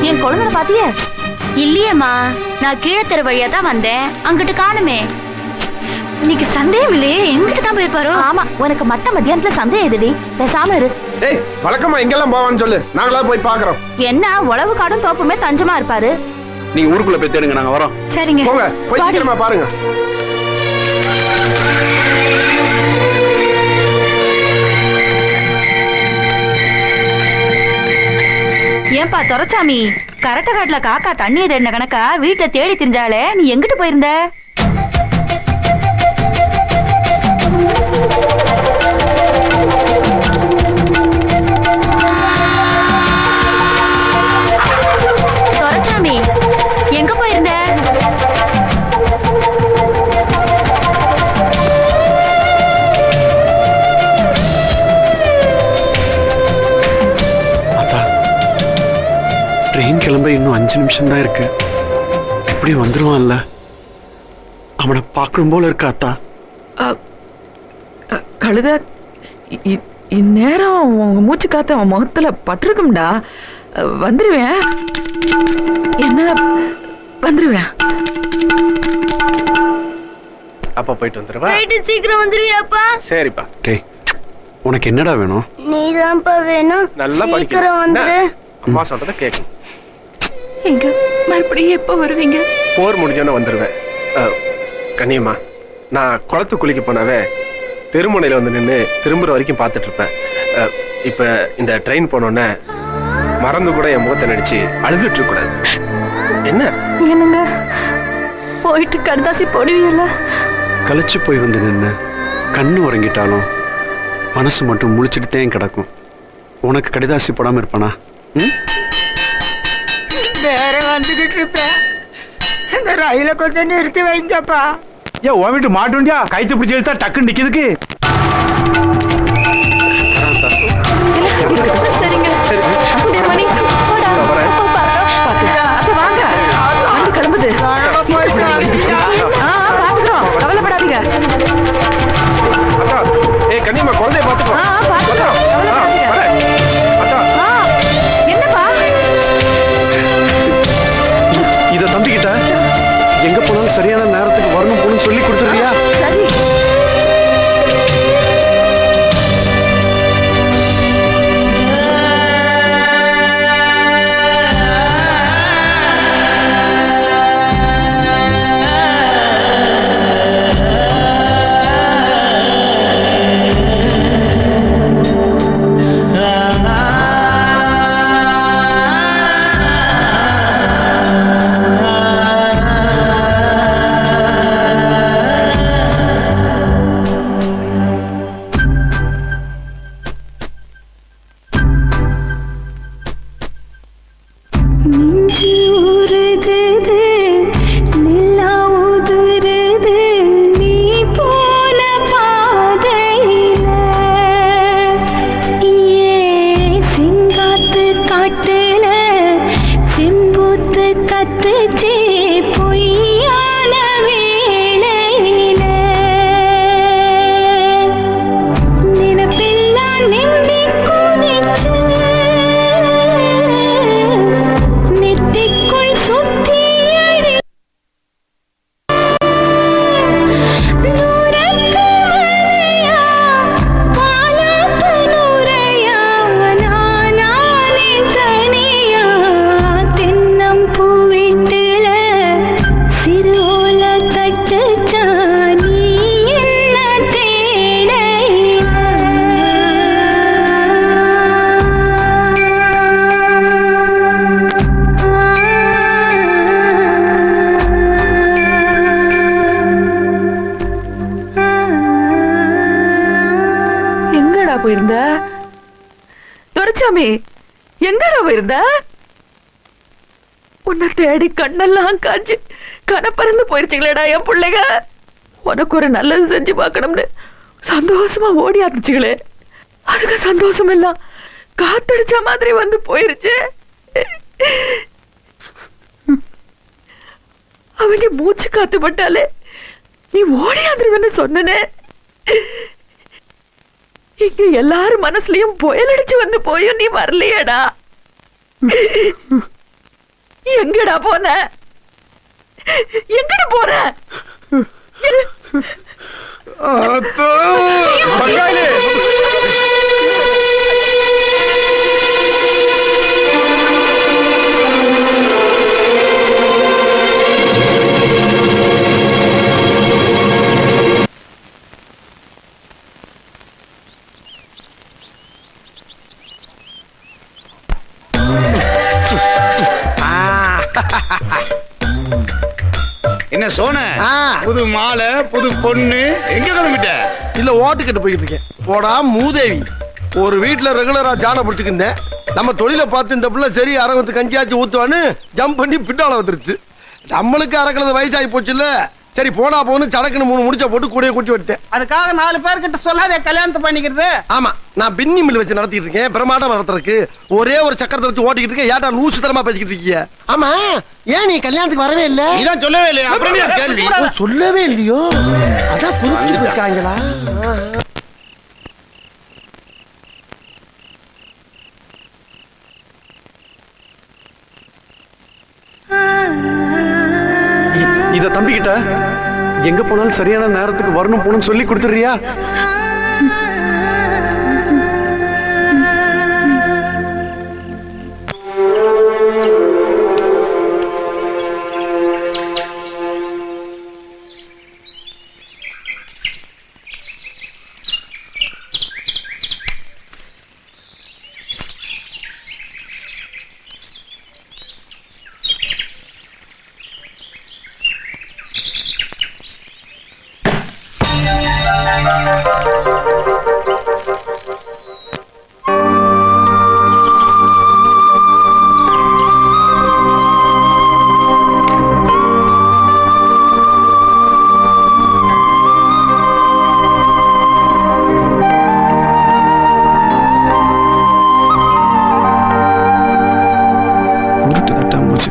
என் குழந்தை பாத்தியே? இல்லையேம்மா, நான் கீழத்தெரு வழியா தான் வந்தேன். அங்கிட்டு காணுமே. இன்னைக்கு சந்தேகம் இல்லையே, எங்கிட்ட தான் போயிருப்பாரோ? ஆமா, உனக்கு மட்ட மத்தியானத்துல சந்தேகம் எதுடி? பேசாம இரு. ஏய், வழக்கமா எங்கெல்லாம் போவான்னு சொல்லு, நாங்களா போய் பாக்குறோம். என்ன உழவு காடும் தோப்புமே தஞ்சமா இருப்பாரு. நீங்க ஊருக்குள்ள போய் தேடுங்க, நாங்க வரோம். சரிங்க, போங்க, போய் சீக்கிரமா பாருங்க. ஏன்பா துரைச்சாமி, கரெக்ட காட்டுல காக்கா தண்ணியை தேடின கணக்கா வீட்டுல தேடி திரிஞ்சாலே, நீ எங்கிட்டு போயிருந்த? துரைச்சாமி, எங்க போயிருந்த? ட்ரெயின் கிளம்ப இன்னும் 5 நிமிஷம் தான் இருக்கு. எப்படி வந்துருவான்ல? அவனை பார்க்கணும் போல இருக்கு அத்தா. கழுத, இந்நேரம் உங்க மூச்சு காத்து அவன் முகத்துல பட்டிருக்கும்டா. வந்துருவேன், என்ன வந்துருவேன். அப்பா போயிட்டு வந்துருவா. சீக்கிரம் வந்துருவியாப்பா? சரிப்பா. டேய், உனக்கு என்னடா வேணும்? நீதான்ப்பா வேணும். நல்லா படிக்கணும். வந்துரு. அம்மா சொல்றத கேட்கணும். எங்க மறுபடியும் எப்ப வருவீங்க? போர் முடிஞ்சோன்னு வந்துருவேன். கண்ணியம்மா, நான் குளத்து குளிக்க போனாவே தெருமுனையில வந்து நின்று திரும்புற வரைக்கும் பார்த்துட்டு இருப்பேன். இப்ப இந்த ட்ரெயின் போனோன்னே மறந்து கூட என் முகத்தை நடிச்சு அழுதுட்டு இருக்க கூடாது. என்ன என்னங்க போயிட்டு கடுதாசி போடுவீங்கல்ல? கழிச்சு போய் வந்து நின்று கண்ணு உறங்கிட்டாலும் மனசு மட்டும் முழிச்சுட்டு தேன் கிடக்கும். உனக்கு கடிதாசி போடாம இருப்பானா? வேற வந்துகிட்டு இருப்பேன். இந்த ரயில கொஞ்சம் நிறுத்தி வைங்கப்பா. ஏன் உன் வீட்டு மாட்டு வண்டியா கைத்து பிடிச்சி எடுத்தா டக்குன்னு நிக்கிறதுக்கு? சரிங்க, மணி வாங்க, கிளம்புது. கவலைப்படாதீங்க. கண்ணியம்மா, குழந்தைய பார்த்துக்கோ. என்னப்பா இத தம்பிக்கிட்ட எங்க போனாலும் சரியான நேரத்துக்கு வரணும் போகணும்னு சொல்லி கொடுத்துருவியா? சரி. போயிருந்த? துரைச்சாமி, எங்கடா போயிருந்த? உன்னை தேடி கண்ணெல்லாம் காஞ்சு கணப்பறந்து போயிருச்சுங்களேடா என் பிள்ளைங்க. உனக்கு ஒரு நல்லது செஞ்சு பார்க்கணும்னு சந்தோஷமா ஓடி ஆரம்பிச்சுங்களே, அதுக்கு சந்தோஷம் எல்லாம் காத்தடிச்ச மாதிரி வந்து போயிருச்சு. அவங்க மூச்சு காத்து பட்டாலே நீ ஓடி ஆந்துருவேன்னு சொன்னனே, இங்க எல்லாரும் மனசுலயும் புயல் அடிச்சு வந்து போயும் நீ வரலையேடா. எங்கடா போன? எங்கட போன? பங்காளி என்ன சோன புது மாலை புது பொண்ணு எங்க கிளம்பிட்ட? இல்ல ஓட்டுக்கிட்டு போய்கிட்டு இருக்கேன். போடா மூதேவி, ஒரு வீட்டுல ரெகுலரா ஜானை பிடிச்சிட்டு இருந்தேன். நம்ம தொழிலை பார்த்து இந்த பிள்ளை சரி அரங்கத்து கஞ்சியாச்சு ஊத்துவான்னு ஜம்ப் பண்ணி பின்னால வந்துருச்சு. நம்மளுக்கு அறக்கிறது வயசாகி போச்சு இல்ல, சரி போனா போன்னு சடக்குன்னு 3 முடிச்ச போட்டு கூடயே கூட்டி விட்டேன். அதுக்காக 4 பேர்கிட்ட சொல்லாதே கல்யாணத்தை பண்ணிக்கிறது. ஆமா, நான் பின்னி மில் வச்சு நடத்திட்டு இருக்கேன். பிரமாண்டம் நடத்துறதுக்கு ஒரே ஒரு சக்கரத்தை வச்சு ஓட்டிக்கிட்டு இருக்கேன். ஏட்டா லூசு தரமா பேசிக்கிட்டு இருக்கீங்க? ஆமா, ஏன் நீ கல்யாணத்துக்கு வரவே இல்ல? இதான் சொல்லவே இல்லையா? அப்புறம் என்ன கேள்வி? சொல்லவே இல்லையோ? அதான் புரிஞ்சு இருக்காங்களா? இத தம்பிக்கிட்ட எங்க போனாலும் சரியான நேரத்துக்கு வரணும் போகணும்னு சொல்லி கொடுத்துறியா?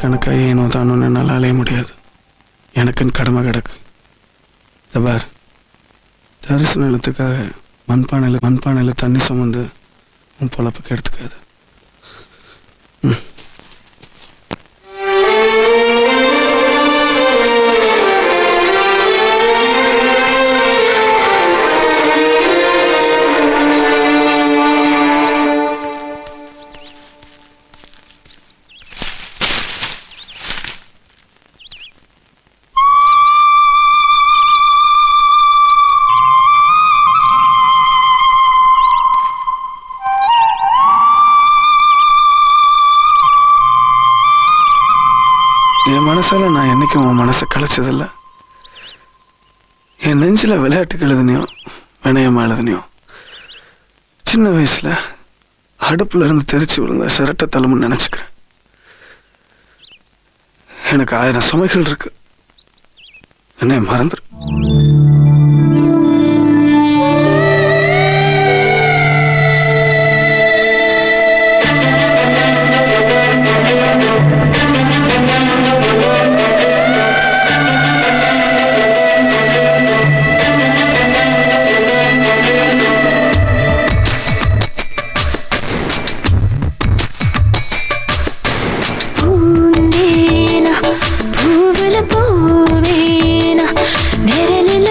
கணக்கா ஏனோ தானோ என்னால் அலைய முடியாது. எனக்குன்னு கடமை கிடக்கு. தபார் தரிசு நிலத்துக்காக மண்பானையில் தண்ணி சுமந்து உன் பொழப்புக்கு எடுத்துக்காது. என் மனசால நான் என்னைக்கும் உன் மனசை கலைச்சதில்ல. என் நெஞ்சில் விளையாட்டுக்கு எழுதுனியோ வினயமா எழுதுனியோ, சின்ன வயசுல அடுப்புல இருந்து தெரிச்சு விழுந்த சிரட்ட தழும்புன்னு நினைச்சுக்கிறேன். எனக்கு 1000 சுமைகள் இருக்கு. என்னை மறந்துரு. பூவேனா பூவுல பூவேனா நிழலில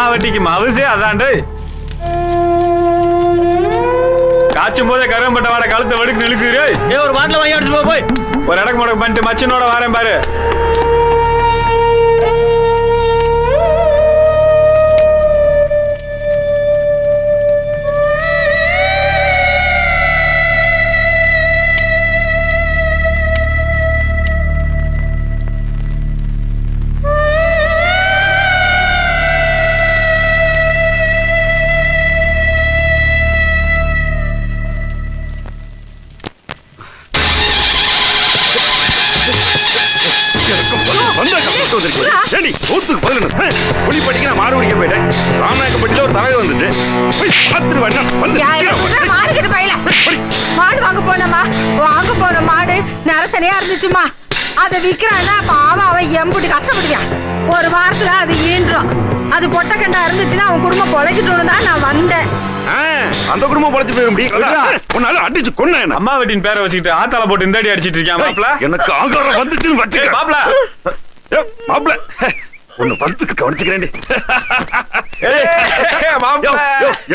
அம்மா வட்டிக்கு மவுசே அதாண்டு காய்ச்சும் போதே கரும்பட்ட வாட கழுத்தை வெடுக்கு இழுக்குறே. ஒரு பாட்டில் வாங்கி அடிச்சு போய் ஒரு இடக்கு முடக்கு பண்ணிட்டு மச்சனோட வாரேன் பாரு. மாடு வாங்க போன மாடு நரசனையா இருந்துச்சுமா. அதை விக்கிறான்னா பாவம் அவன் எம்புட்டு கஷ்டப்படுவான். ஒரு வாரத்துல அது ஈன்றும். அது பொட்டக்கண்டா இருந்துச்சுன்னா அவன் குடும்பம் பொழைக்கட்டும்னு தான் நான் வந்தேன். அந்த குடும்பம் பொழைச்சு போயிட முடியும். அடிச்சு கொன்ன அம்மா வட்டின் பேரை வச்சுக்கிட்டு ஆத்தால போட்டு இந்த அடி அடிச்சிட்டு இருக்கான் மாப்ள. எனக்கு ஆங்காரம் வந்துச்சுன்னு வச்சு மாப்ள மாப்ள ஒண்ணு பந்துக்கு கவனிச்சுக்கிறேன்.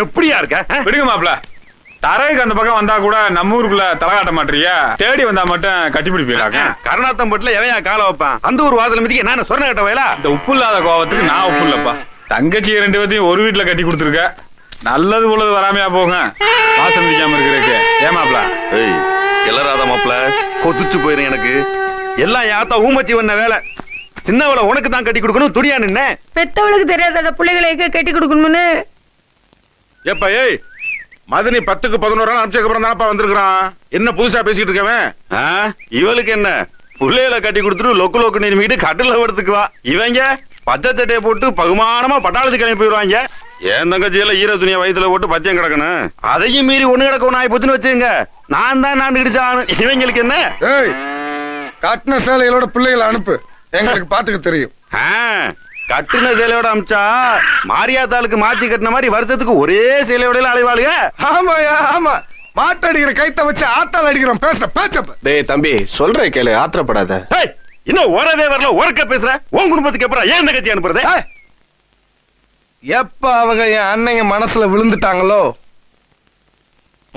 எப்படியா இருக்க? விடுங்க மாப்ள. தரைக்கு அந்த பக்கம் வந்தா கூட நம்ம ஊருக்குள்ள தலை காட்ட மாட்டீங்க. தேடி வந்தா மட்டும் கட்டிப்பிடி போயிடாங்க. கருணாத்தம்பட்டுல எவையா கால வைப்பான்? அந்த ஒரு வாதல மிதிக்க நான் சொன்ன கட்ட வயலா? இந்த உப்பு இல்லாத கோவத்துக்கு நான் உப்பு இல்லப்பா. தங்கச்சி 2 பேத்தையும் ஒரு வீட்டுல கட்டி கொடுத்துருக்க. நல்லது உள்ளது வராமையா போங்க. வாசம் மிதிக்காம இருக்கிறதுக்கு ஏமாப்ல. எல்லாராத மாப்ள கொதிச்சு போயிரும் எனக்கு. எல்லாம் யாத்தா ஊமச்சி வந்த வேலை. சின்னவளை உனக்கு தான் கட்டி கொடுக்கணும் துடியா நின்ன. பெத்தவளுக்கு தெரியாத பிள்ளைகளுக்கு கட்டி கொடுக்கணும்னு. ஏப்பா ஏய் மதனி 10க்கு 11 நாள் அனுப்பிச்சதுக்கு அப்புறம் தானப்பா வந்திருக்கான். என்ன புதுசா பேசிட்டு இருக்கவன்? இவளுக்கு என்ன புள்ளையில கட்டி கொடுத்துட்டு லொக்கு லொக்கு நிறுமிட்டு கட்டில எடுத்துக்குவா. இவங்க பச்சை சட்டையை போட்டு பகுமானமா பட்டாளத்துக்கு கிளம்பி போயிடுவாங்க. என் தங்கச்சியில ஈர துணியை வயிற்றுல போட்டு பச்சையும் கிடக்கணும். அதையும் மீறி ஒண்ணு கிடக்க ஒண்ணு ஆகி போச்சுன்னு வச்சுங்க. நான் தான் நான் கிடிச்சான். இவங்களுக்கு என்ன? கட்டின சேலைகளோட பிள்ளைகளை அனுப்பு, எங்களுக்கு பாத்துக்க தெரியும். கட்டின சேலையோட அமிச்சா மாரியாத்தாளுக்கு மாத்தி கட்டின மாதிரி வருஷத்துக்கு ஒரே சேலையோட அலைவாளுங்க. ஆமாயா ஆமா, மாட்டடிக்கிற கைத்த வச்சு ஆத்தால் அடிக்கிறோம். பேசுற பேச்சப்ப. டேய் தம்பி சொல்றேன் கேளு, ஆத்திரப்படாத. இன்னும் ஒரவே வரல, ஒருக்க பேசுற. உன் குடும்பத்துக்கு அப்புறம் ஏன் தங்கச்சி அனுப்புறது? எப்ப அவங்க என் அன்னைங்க மனசுல விழுந்துட்டாங்களோ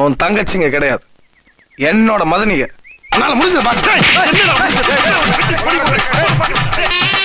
உன் தங்கச்சிங்க கிடையாது, என்னோட மதனிங்க. முடிஞ்ச